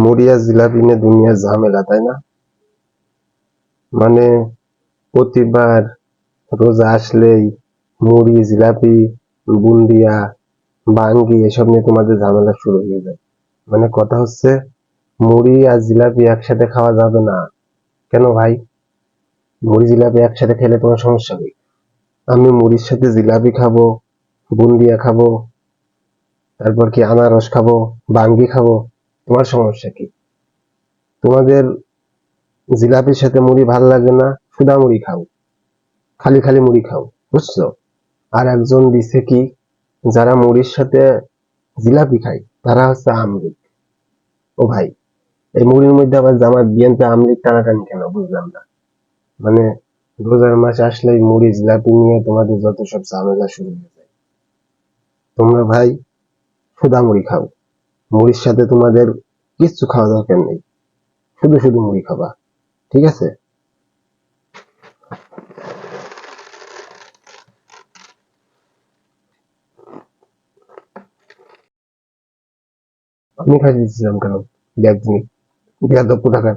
মুড়ি আর জিলাপি নিয়ে দুনিয়ার ঝামেলা, তাই না? মানে প্রতিবার রোজা আসলেই মুড়ি, জিলাপি, বুন্দিয়া, বাঙ্গি এসব নিয়ে তোমাদের ঝামেলা শুরু হয়ে যায়। মানে কথা হচ্ছে মুড়ি আর জিলাপি একসাথে খাওয়া যাবে না। কেন ভাই? মুড়ি জিলাপি একসাথে খেলে তোমার সমস্যা কি? আমি মুড়ির সাথে জিলাপি খাবো, বুন্দিয়া খাবো, তারপর কি আনারস খাবো, বাঙ্গি খাবো, তোমার সমস্যা কি? তোমাদের জিলাপির সাথে মুড়ি ভাল লাগে না, সুদা মুড়ি খাও, খালি খালি মুড়ি খাও, বুঝছো? আর একজন দিছে কি, যারা মুড়ির সাথে জিলাপি খায় তারা হচ্ছে আমলিক। ও ভাই, এই মুড়ির মধ্যে আবার জামাত বিএনপি আমলিক টানাটানি কেন বুঝলাম না। মানে রোজার মাস আসলেই মুড়ি জিলাপি নিয়ে তোমাদের যত সব ঝামেলা শুরু হয়ে যায়। তোমরা ভাই সুদা মুড়ি খাও, মুড়ির সাথে তোমাদের কিচ্ছু খাওয়া দরকার নেই, শুধু শুধু মুড়ি খাবা, ঠিক আছে? আমি খাই দিচ্ছিলাম কেন? ব্যাগ বেয়াদব কোথাকার।